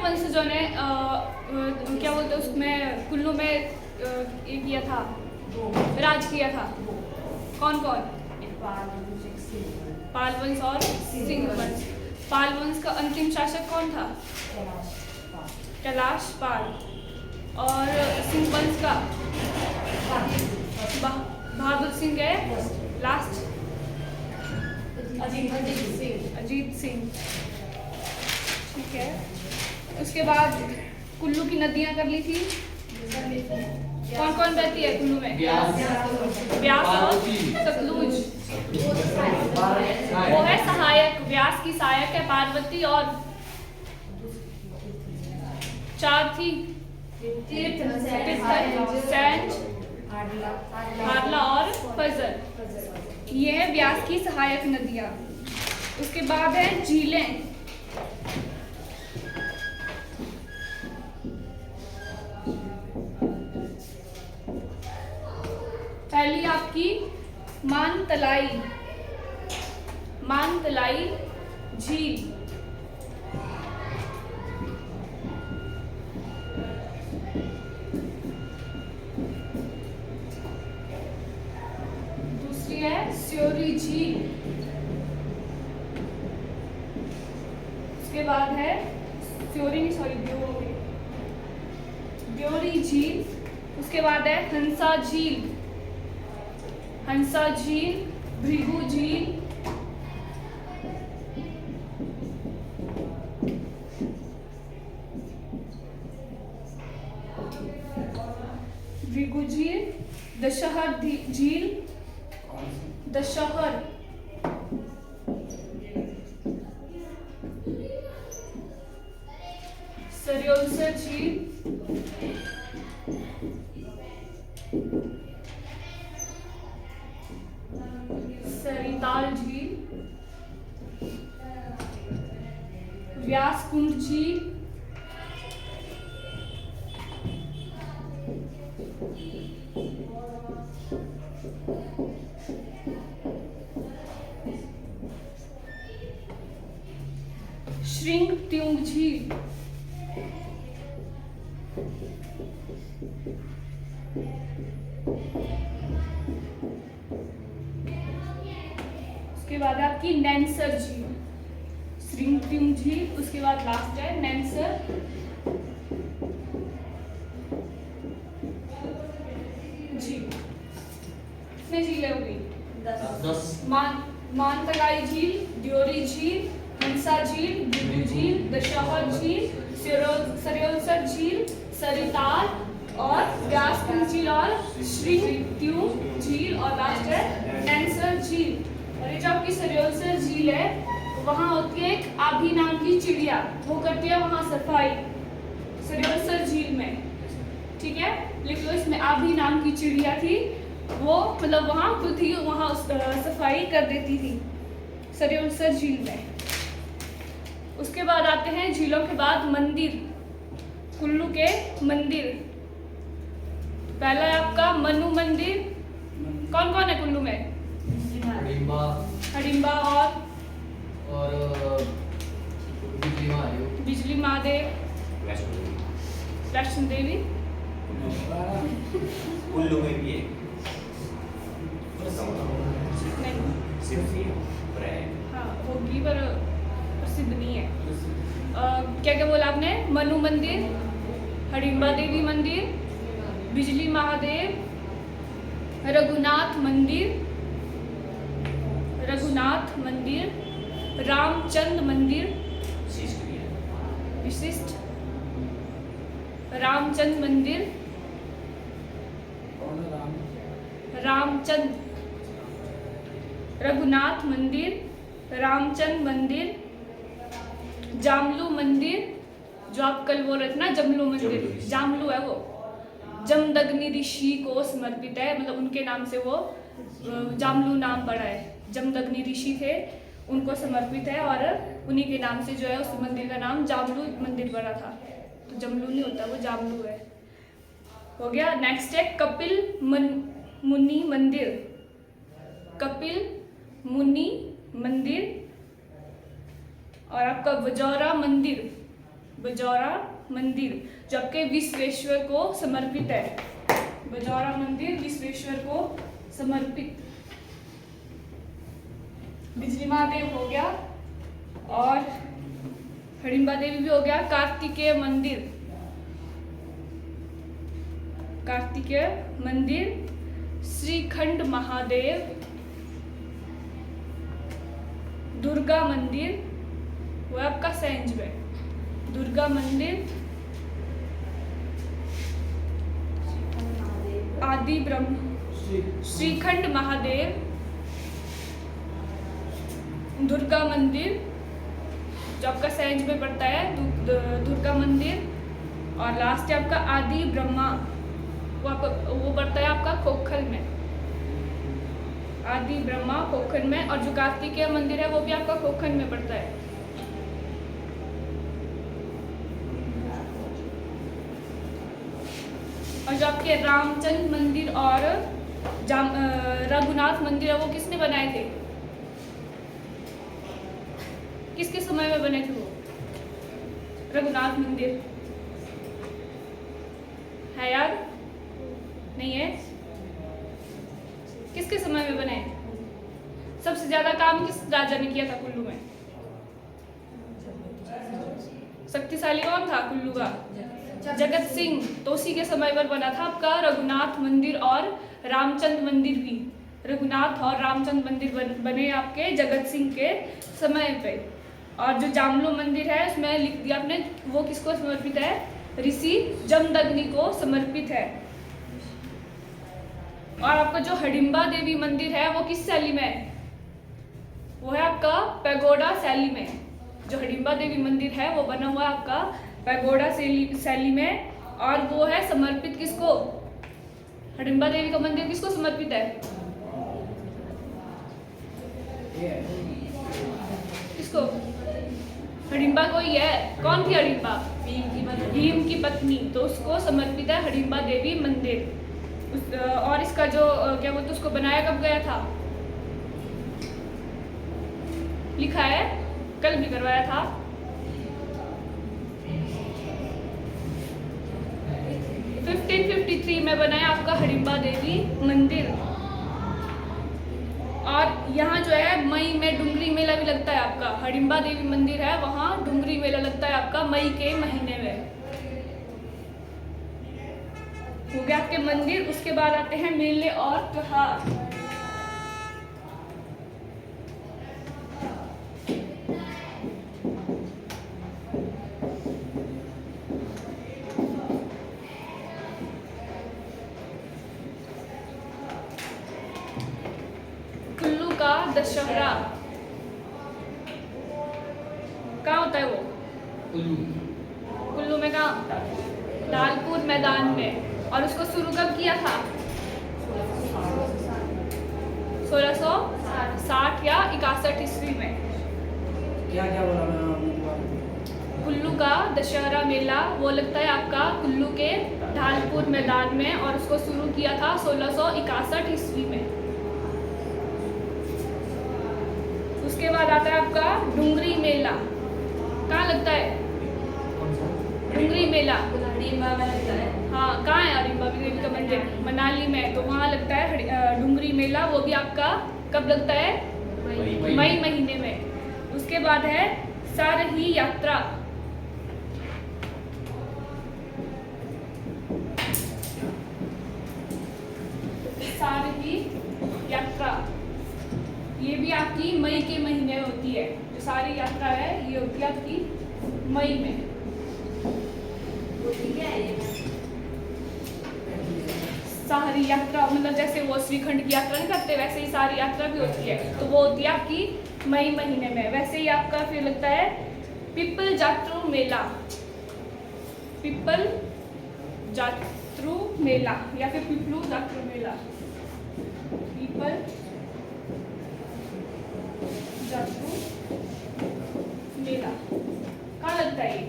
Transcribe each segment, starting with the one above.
वंशजों ने क्या बोलते हैं उसमें कुल्लू में ये किया था, राज किया था? कौन कौन? पाल वंश और सिंह वंश। पाल वंश का अंतिम शासक कौन था? कैलाश पाल। और सिंह वंश का बहादुर सिंह है लास्ट, अजीत सिंह। ठीक है, उसके बाद कुल्लू की नदियां कर ली थी। कौन कौन बहती है कुल्लू में? व्यास और सतलुज। वो है सहायक, व्यास की सहायक है पार्वती, और चार थी सेंज, हारला और फजल। ये है व्यास की सहायक नदियां। उसके बाद है झीलें। पहली आपकी मानतलाई झील। दूसरी है स्योरी झील। उसके बाद है ब्योरी झील। उसके बाद है हंसा झील, भृगु झील, दशहर झील, सरयोलसर झील, सरिताल झील, व्यासकुंड झील, श्रिंगत्यूंग झील, उसके बाद आपकी नैनसर झील, श्रिंगत्यूंग झील। उसके बाद लास्ट है नैनसर झील। कितने झीलें होगी? 10। मानतलाई झील, द्योरी झील, हंसा झील, भृगु झील, दशहर झील, सरयोलसर झील, सरिताल और व्यासकुंड झील और श्रिंगत्यूंग झील, और लास्ट है नैनसर झील। और ये जो आपकी सरयोलसर झील है, वहाँ होती है एक आभी नाम की चिड़िया, वो करती है वहाँ सफाई सरयोलसर झील में। ठीक है, लिख लो, इसमें आभी नाम की चिड़िया थी, वो मतलब वहाँ खुद ही वहाँ सफाई कर देती थी सरयोलसर झील में। उसके बाद आते हैं झीलों के बाद मंदिर, कुल्लू के मंदिर। पहला है आपका मनु मंदिर। कौन कौन है कुल्लू में? हडिम्बा और बिजली महादेव, वैष्णो देवी। कुल्लू में भी है नहीं, हाँ होगी पर प्रसिद्ध नहीं है। क्या क्या बोला आपने? मनु मंदिर, हडिम्बा देवी मंदिर, बिजली महादेव, रघुनाथ मंदिर, रामचंद मंदिर, विशिष्ट रामचंद मंदिर, रामचंद, रघुनाथ मंदिर, रामचंद मंदिर, जामलू मंदिर, जो आप कल बोल रहे थे ना जमलू मंदिर, जामलू है वो, जमदग्नि ऋषि को समर्पित है, मतलब उनके नाम से वो जामलू नाम पड़ा है। जमदग्नि ऋषि थे, उनको समर्पित है, और उन्हीं के नाम से जो है उस मंदिर का नाम जामलू मंदिर पड़ा था। तो जमलू नहीं होता, वो जामलू है। हो गया। नेक्स्ट है कपिल मुनि मंदिर, कपिल मुनि मंदिर। और आपका वजौरा मंदिर, बजौरा मंदिर, जो आपके विश्वेश्वर को समर्पित है। बजौरा मंदिर विश्वेश्वर को समर्पित। बिजली महादेव हो गया और हिडिंबा देवी भी हो गया। कार्तिकेय मंदिर, कार्तिकेय मंदिर, श्रीखंड महादेव, दुर्गा मंदिर, वो आपका सेंज में, दुर्गा मंदिर, आदि ब्रह्म, श्रीखंड महादेव, दुर्गा मंदिर जो आपका सेंज में पड़ता है, दुर्गा मंदिर, और लास्ट है आपका आदि ब्रह्मा, वो पड़ता है आपका खोखल में, आदि ब्रह्मा खोखन में। और जो कार्तिकेय मंदिर है वो भी आपका खोखन में पड़ता है। और जो आपके रामचंद्र मंदिर और रघुनाथ मंदिर है वो किसने बनाए थे? किसके समय में बने थे वो? रघुनाथ मंदिर है याद? नहीं है? किसके समय में बने? सबसे ज्यादा काम किस राजा ने किया था कुल्लू में? शक्तिशाली कौन था कुल्लू का? जगत सिंह। तो उसी के समय पर बना था आपका रघुनाथ मंदिर और रामचंद्र मंदिर भी। रघुनाथ और रामचंद्र मंदिर बने आपके जगत सिंह के समय पे। और जो जामलो मंदिर है उसमें लिख दिया आपने, वो किसको समर्पित है? ऋषि जमदग्नि को समर्पित है। और आपका जो हिडिंबा देवी मंदिर है वो किस शैली में है? वो है आपका पैगोडा शैली में। जो हिडिंबा देवी मंदिर है वो बना हुआ है आपका पैगोडा शैली में। और वो है समर्पित किसको? हिडिंबा देवी का मंदिर किसको समर्पित है? किसको? हिडिंबा को ही है। कौन थी हिडिंबा? भीम की पत्नी। तो उसको समर्पित है हिडिंबा देवी मंदिर। और इसका जो क्या बोलते उसको बनाया कब गया था? लिखा है, कल भी करवाया था। तो 1553 में बनाया आपका हिडिंबा देवी मंदिर। और यहाँ जो है मई में डुंगरी मेला भी लगता है आपका। हिडिंबा देवी मंदिर है वहाँ डुंगरी मेला लगता है आपका मई के महीने में। हो गया आपके मंदिर। उसके बाद आते हैं मेले और त्योहार। कुल्लू का दशहरा कहाँ होता है वो? कुल्लू में कहाँ? ढालपुर मैदान में। और उसको शुरू कब किया था? 1660 या 61 ईस्वी में। क्या क्या बोला मैं? कुल्लू का दशहरा मेला वो लगता है आपका कुल्लू के ढालपुर मैदान में। और उसको शुरू किया था 1661 ईस्वी में। उसके बाद आता है आपका डुंगरी मेला। कहाँ लगता है डुंगरी मेला? हाँ, कहाँ है हिडिंबा देवी का मंदिर? मनाली में। तो वहाँ लगता है डुंगरी मेला। वो भी आपका कब लगता है? मई महीने में। उसके बाद है सारही यात्रा। सारही यात्रा ये भी आपकी मई के महीने में होती है। जो सारी यात्रा है ये होती है आपकी मई में। सारी यात्रा मतलब जैसे वो श्रीखंड की यात्रा नहीं करते वैसे ही सारी यात्रा भी होती है। तो वो होती है आपकी मई महीने में। वैसे ही आपका फिर लगता है पिपल जात्रु मेला। पिपल जात्रु मेला या फिर पिपलू जात्रु मेला। पिपल जात्रु मेला कहाँ लगता है?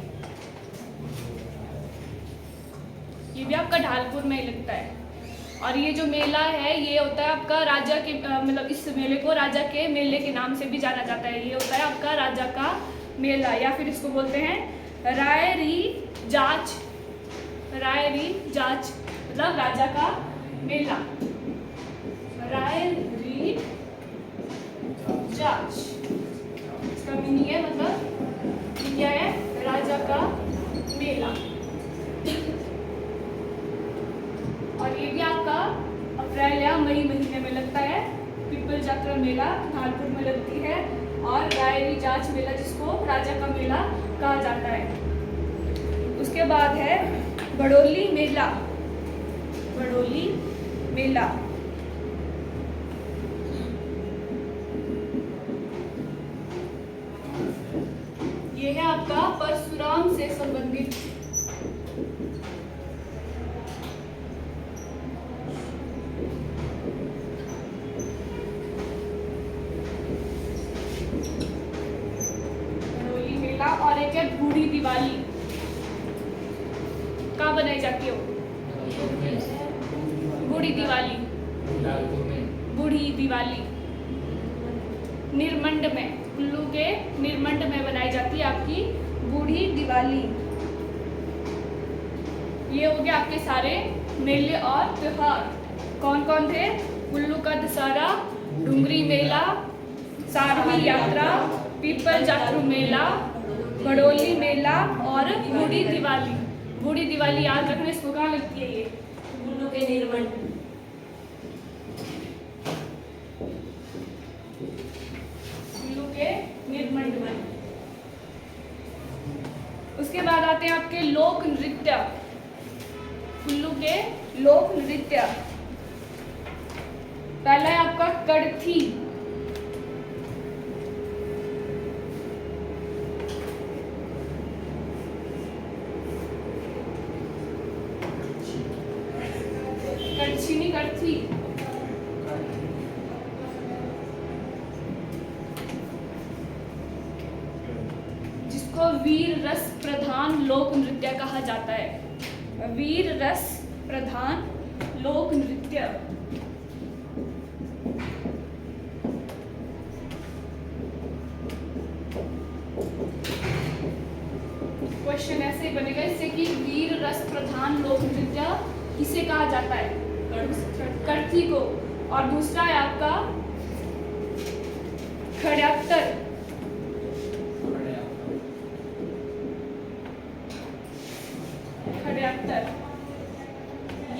ये भी आपका ढालपुर में ही लगता है। और ये जो मेला है ये होता है आपका राजा के मतलब इस मेले को राजा के मेले के नाम से भी जाना जाता है। ये होता है आपका राजा का मेला या फिर इसको बोलते हैं रायरी जाच, रायरी जाच मतलब राजा का मेला, रायरी जाच इसका मीनिंग है मतलब क्या है, राजा का मेला। और ये भी आपका अप्रैल या मई महीने में लगता है। पिपल जात्रा मेला नागपुर में लगती है, और रायरी जाच मेला जिसको राजा का मेला कहा जाता है। उसके बाद है बड़ोली मेला, बड़ोली मेला ये है आपका परशुराम से संबंधित। बड़ोली मेला। और एक है बूढ़ी दिवाली, कहाँ बनाई जाती है वो? बूढ़ी दिवाली, बूढ़ी दिवाली निर्मंड में, कुल्लू के निर्मंड में बनाई जाती है आपकी बूढ़ी दिवाली। ये हो गया आपके सारे मेले और त्योहार। कौन कौन थे? कुल्लू का दशहरा, डुंगरी मेला, सारवी यात्रा, पीपल जात्रू मेला, बड़ोली मेला और बूढ़ी दिवाली। बूढ़ी दिवाली याद रखना, इसको कहाँ लगती है? ये कुल्लू के निर्मंड। कुल्लू के निर्मंड में। उसके बाद आते हैं आपके लोक नृत्य, कुल्लू के लोक नृत्य। पहला है आपका कड़थी, कड़छीनी कड़थी, जिसको वीर रस प्रधान लोक नृत्य कहा जाता है। वीर रस प्रधान लोक नृत्य। क्वेश्चन ऐसे ही बनेगा इससे कि वीर रस प्रधान लोक नृत्य किसे कहा जाता है? कड़थी को। और दूसरा है आपका खड़्यात्तर, खड़्यात्तर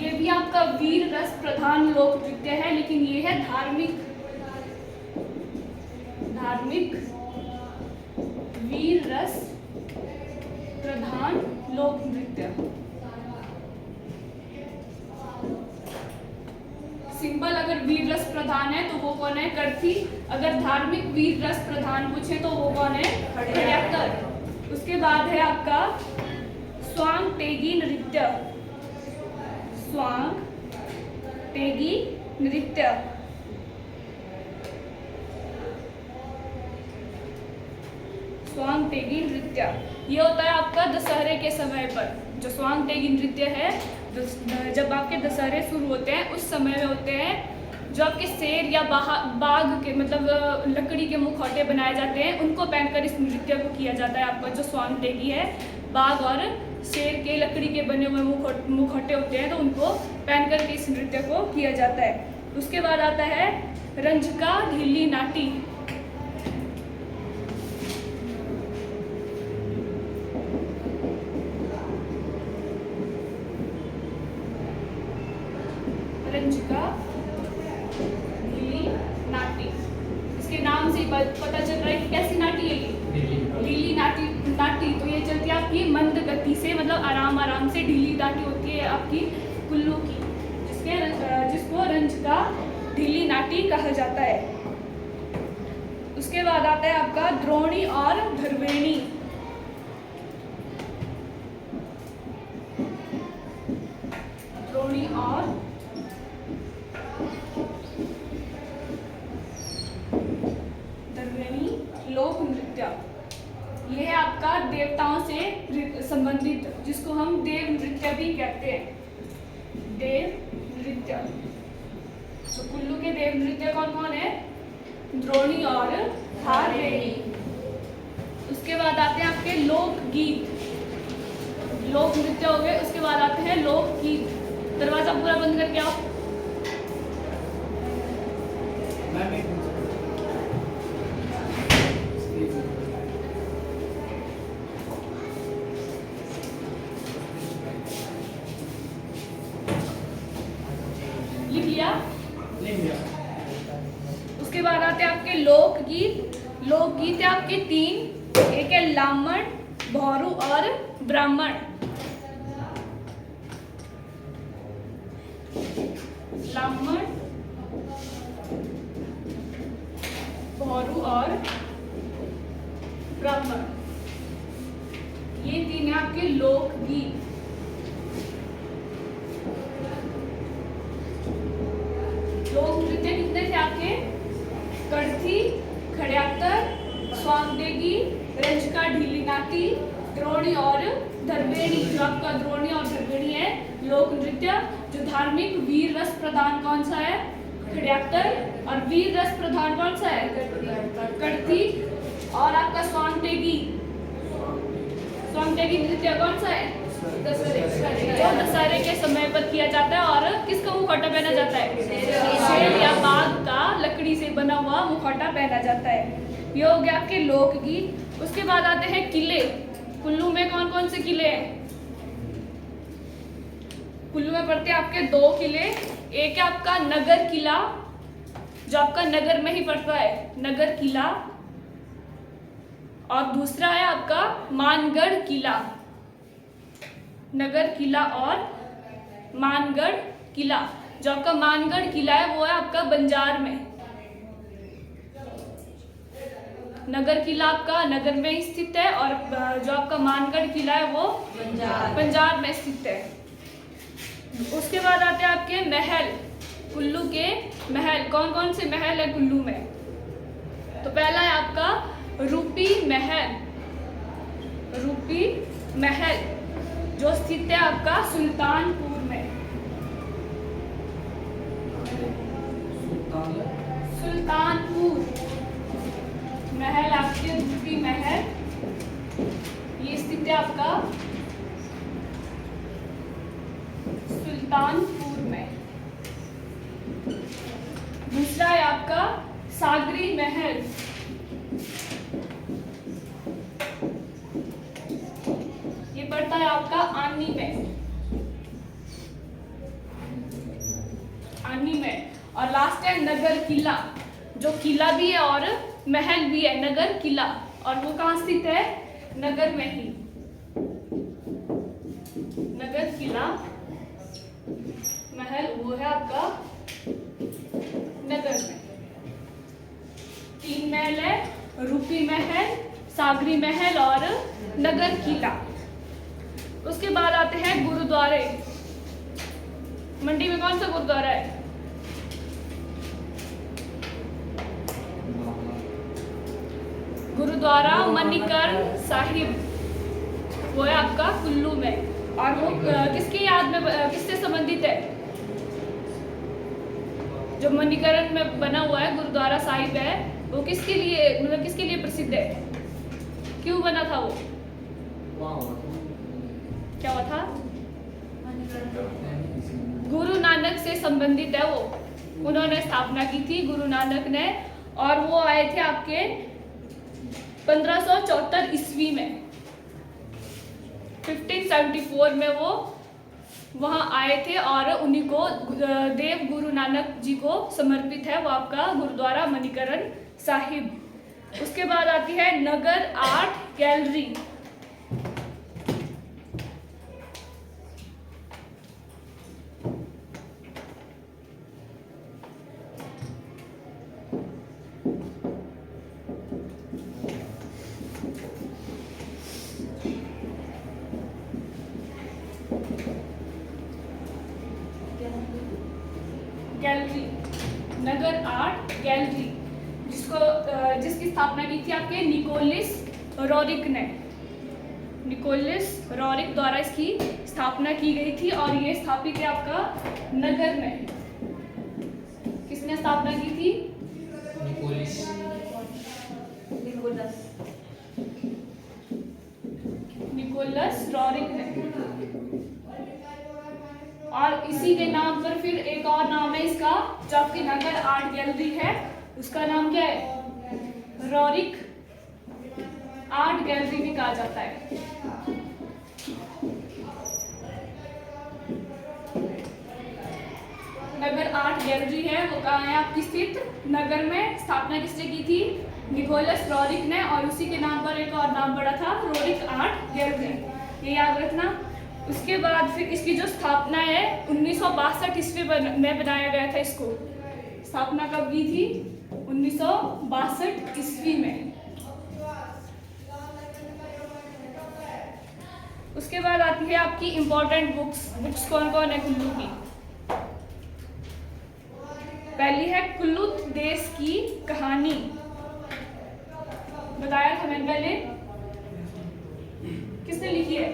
ये भी आपका वीर रस प्रधान लोक नृत्य है, लेकिन ये है धार्मिक, धार्मिक वीर रस प्रधान लोक नृत्य। सिंपल अगर वीर रस प्रधान है तो वो कौन है? कड़थी। अगर धार्मिक वीर रस प्रधान पूछे तो वो कौन है? खड़्यात्तर। उसके बाद है आपका स्वांग टेगी नृत्य, स्वांग टेगी नृत्य। स्वांग टेगी नृत्य ये होता है आपका दशहरे के समय पर। जो स्वांग टेगी नृत्य है, जब आपके दशहरे शुरू होते हैं उस समय में होते हैं। जो आपके शेर या बाघ के मतलब लकड़ी के मुखौटे बनाए जाते हैं, उनको पहनकर इस नृत्य को किया जाता है। आपका जो स्वांग टेगी है, बाघ और शेर के लकड़ी के बने हुए मुखौटे होते हैं, तो उनको पहनकर के इस नृत्य को किया जाता है। उसके बाद आता है रंझका ढीली नाटी। रंझका ढीली नाटी, इसके नाम से पता चल रहा है कि कैसी नाटी है ये? ढीली नाटी। नाटी तो ये चलती है आपकी मंद गति से, मतलब आराम आराम से। ढीली नाटी होती है आपकी कुल्लू की, जिसको रंझका ढीली नाटी कहा जाता है। उसके बाद आता है आपका द्रोणी और धरवेणी। द्रोणी और लोक नृत्य ये है आपका देवताओं से संबंधित, जिसको हम देव नृत्य भी कहते हैं। देव नृत्य। तो कुल्लू के देव नृत्य कौन कौन है? द्रोणी और धारवेणी। उसके बाद आते हैं आपके लोकगीत। लोक नृत्य हो गए। उसके बाद आते हैं लोकगीत। दरवाजा पूरा बंद करके आओ। मैम एक मिनट। लिख लिया? नहीं भैया। उसके बाद आते हैं आपके लोकगीत। लोकगीत है आपके 3, एक है लामण, भौरू और ब्राह्मण। लामण, भौरू और ब्राह्मण, ये 3 है आपके लोकगीत। लोक नृत्य कितने थे आपके? कड़थी, खड़्यातर, स्वांगदेगी, रंजका, ढीली नाटी, द्रोणी और धरबेड़ी। जो आपका द्रोणी और धरबेड़ी है लोक नृत्य। जो धार्मिक वीर रस प्रधान कौन सा है? खड़्यातर। और वीर रस प्रधान कौन सा है? कड़थी। और आपका स्वांगदेगी, स्वांगदेगी नृत्य कौन सा है? जो दशहरे के समय पर किया जाता है। और किसका मुखौटा पहना जाता है? शेर या बाघ का लकड़ी से बना हुआ मुखौटा पहना जाता है। ये हो गया आपके लोकगीत। उसके बाद आते हैं किले। कुल्लू में कौन कौन से किले हैं? कुल्लू में पड़ते हैं आपके 2 किले। एक है आपका नगर किला, जो आपका नगर में ही पड़ता है, नगर किला। और दूसरा है आपका मानगढ़ किला। नगर किला और मानगढ़ किला। जो आपका मानगढ़ किला है वो है आपका बंजार में। नगर किला आपका नगर में ही स्थित है और जो आपका मानगढ़ किला है वो बंजार में स्थित है। उसके बाद आते हैं आपके महल। कुल्लू के महल, कौन कौन से महल है कुल्लू में? तो पहला है आपका रूपी महल। रूपी महल जो स्थित है आपका सुल्तानपुर में। सुल्तानपुर महल आपके रूपी महल, ये स्थित है आपका सुल्तानपुर में। दूसरा है आपका सागरी महल। ये पड़ता है आपका आनी में। आनी में। और लास्ट है नगर किला, जो किला भी है और महल भी है, नगर किला। और वो कहाँ स्थित है? नगर में ही। नगर किला महल वो है आपका नगर में। 3 महल है, रूपी महल, सागरी महल और नगर किला। उसके बाद आते हैं गुरुद्वारे। मंडी में कौन सा गुरुद्वारा है? गुरुद्वारा मणिकर्ण साहिब, वो है आपका कुल्लू में। और वो किसकी याद में, किससे संबंधित है? जो मणिकर्ण में बना हुआ है गुरुद्वारा साहिब है, वो किसके लिए, मतलब किसके लिए प्रसिद्ध है? क्यों बना था वो? क्या हुआ था? गुरु नानक से संबंधित है वो। उन्होंने स्थापना की थी गुरु नानक ने। और वो आए थे आपके 1574 ईस्वी में। 1574 में वो वहाँ आए थे और उन्हीं को देव गुरु नानक जी को समर्पित है वो आपका गुरुद्वारा मणिकर्ण साहिब। उसके बाद आती है नगर आर्ट गैलरी। गैलरी, नगर आर्ट गैलरी, जिसकी स्थापना की थी आपके निकोलस रोरिक ने। निकोलस रोरिक द्वारा इसकी स्थापना की गई थी और ये स्थापित है आपका नगर में। किसने स्थापना की थी? निकोलस रोरिक ने। और इसी के नाम पर फिर एक और नाम है इसका, जो आपकी नगर आर्ट गैलरी है उसका नाम क्या है, रोरिक आर्ट गैलरी भी कहा जाता है। नगर आर्ट गैलरी है वो कहाँ है आपकी स्थित, नगर में। स्थापना किसने की थी, निकोलस रोरिक ने, और उसी के नाम पर एक और नाम पड़ा था, रोरिक आर्ट गैलरी, ये याद रखना। उसके बाद फिर इसकी जो स्थापना है 1962 ईस्वी में बनाया गया था इसको। स्थापना कब की थी, 1962 ईस्वी में। उसके बाद आती है आपकी इंपॉर्टेंट बुक्स कौन कौन है कुल्लू की। पहली है कुल्लू देश की कहानी, बताया था मैंने पहले, किसने लिखी है,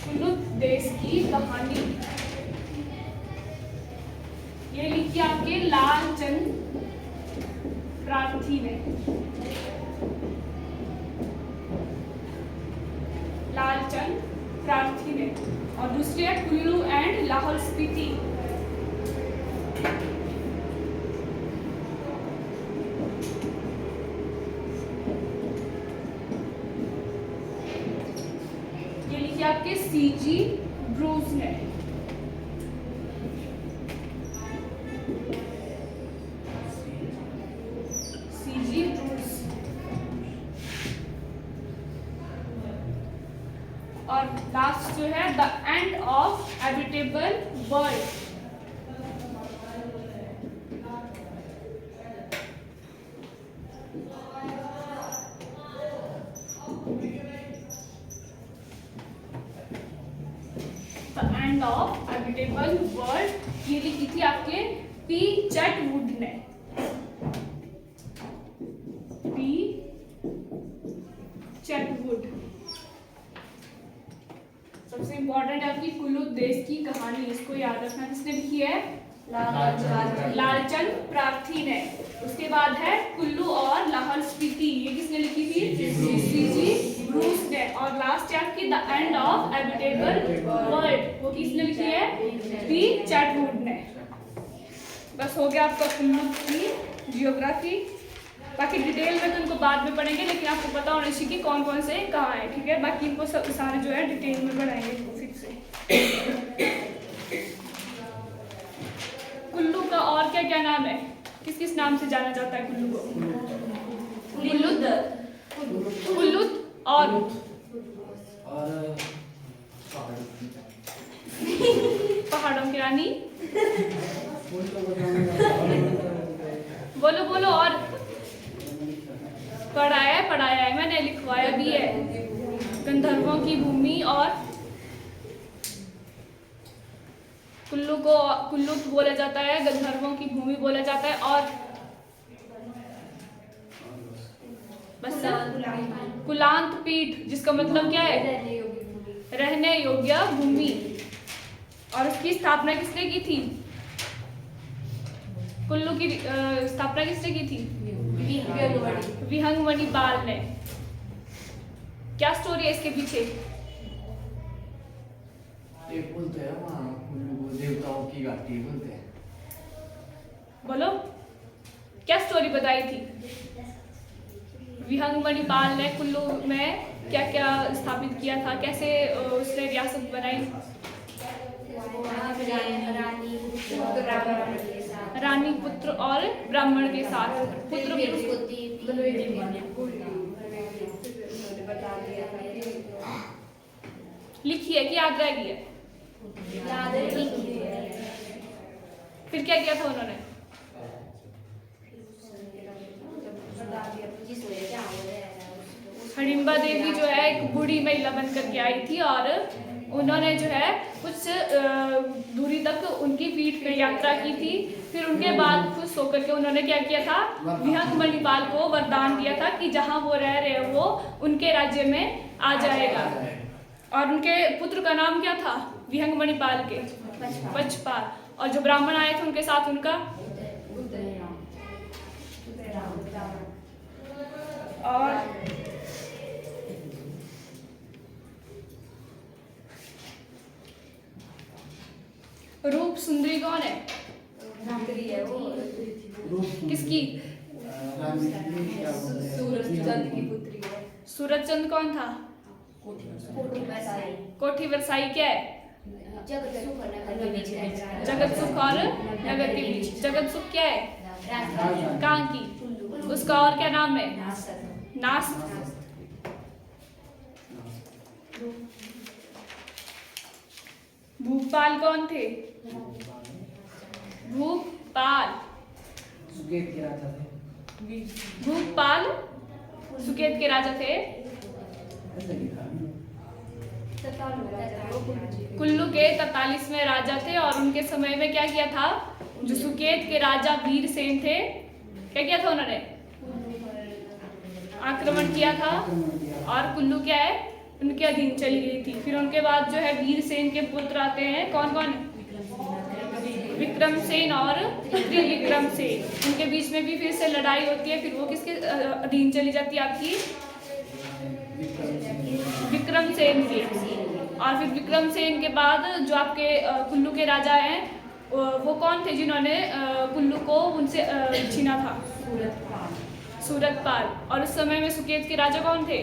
कुल्लू देश की कहानी, ये लिखी आपके लालचंद प्रार्थी ने, लालचंद प्रार्थी ने। और दूसरी है कुल्लू एंड लाहौल स्पीति, ये लिखी आपके सीजी ब्रूस ने। CG Bruce. और लास्ट जो है the end of habitable world, the end of habitable world, ये लिखी थी आपके पी चैटवुड ने, पी चैटवुड। सबसे इंपॉर्टेंट है आपकी कुल्लू देश की कहानी, इसको याद रखना, किसने लिखी है, लालचंद प्रार्थी ने। उसके बाद है कुल्लू और लाहौल स्पीति, ये किसने लिखी थी, सीजी ब्रूस ने। और लास्ट है आपकी the end of habitable world, वो किसने लिखी है, पी चैटवुड ने। बस हो गया आपका कुल्लू की जियोग्राफी। बाकी डिटेल में तो इनको बाद में पढ़ेंगे, लेकिन आपको पता होना चाहिए कि कौन कौन से कहाँ है, ठीक है। बाकी इनको सब सारे जो है डिटेल में पढ़ाएंगे इनको फिर से। कुल्लू का और क्या क्या नाम है, किस किस नाम से जाना जाता है कुल्लू को, कुल्लुत और पहाड़ों की रानी, बोलो बोलो, और पढ़ाया है मैंने, लिखवाया भी है, गंधर्वों की भूमि, और कुल्लू को कुल्लू बोला जाता है, गंधर्वों की भूमि बोला जाता है, और बस कुलांत पीठ, जिसका मतलब क्या है, रहने योग्य भूमि। और उसकी स्थापना किसने की थी, कुल्लू की स्थापना किसने की थी, विहंग मणिपाल ने। क्या स्टोरी है इसके पीछे, एक बोलते हैं वहाँ कुल्लू को देवताओं की घाटी बोलते हैं, बोलो क्या स्टोरी बताई थी। विहंग मणिपाल ने कुल्लू में क्या क्या स्थापित किया था, कैसे उसने रियासत बनाई, रानी पुत्र और ब्राह्मण के साथ, पुत्र लिखी है कि याद रह गई है, फिर क्या किया था उन्होंने, हडिम्बा देवी जो है एक बूढ़ी महिला बनकर के आई थी, और उन्होंने जो है कुछ दूरी तक उनकी पीठ पे यात्रा की थी। फिर उनके बाद खुश होकर के उन्होंने क्या किया था, विहंग मणिपाल को वरदान दिया था कि जहां वो रह रहे हैं वो उनके राज्य में आ जाएगा। और उनके पुत्र का नाम क्या था, विहंग मणिपाल के पचपाल, और जो ब्राह्मण आए थे उनके साथ उनका पुत्री कौन है? पुत्री है वो किसकी? सूरज चंद की पुत्री है। सूरज चंद कौन था? कोठी बसाई। कोठी वरसाई क्या है? जगत सुख और नगर के बीच है। जगत सुख और नगर के बीच। जगत सुख क्या है? राजधानी। कहाँ की? उसका और क्या नाम है? नास। भूपाल कौन थे? भूपाल। सुकेत के राजा थे। भूपाल सुकेत के राजा थे। ऐसा लिखा है। कुल्लू के 43वें राजा थे और उनके समय में क्या किया था? जो सुकेत के राजा वीरसेन थे, क्या किया था उन्होंने? आक्रमण किया था और कुल्लू क्या है? उनके अधीन चली गई थी। फिर उनके बाद जो है वीरसेन के पुत्र आते हैं, कौन कौन? विक्रमसेन और त्रिविक्रमसेन। उनके बीच में भी फिर से लड़ाई होती है। फिर वो किसके अधीन चली जाती है आपकी? विक्रमसेन के। और फिर विक्रमसेन के बाद जो आपके कुल्लू के राजा हैं, वो कौन थे जिन्होंने कुल्लू को उनसे छीना था? सूरतपाल। और उस समय में सुकेत के राजा कौन थे?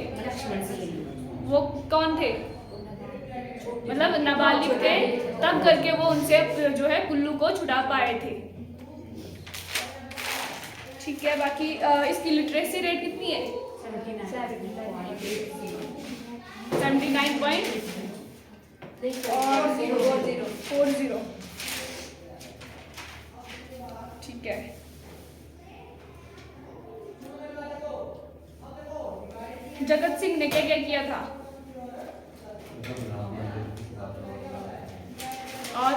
वो कौन थे? मतलब नाबालिग थे, तब करके वो उनसे जो है कुल्लू को छुड़ा पाए थे। ठीक है, बाकी इसकी लिटरेसी रेट कितनी है? 79.40। ठीक है। जगत सिंह ने क्या क्या किया था? और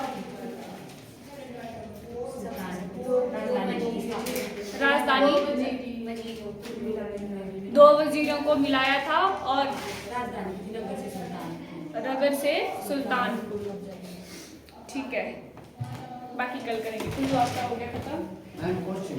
राजधानी 2 वजीरों को मिलाया था और नगर से सुल्तानपुर। ठीक है, बाकी कल करेंगे। कुल्लू आपका हो गया खत्म। Ma'am question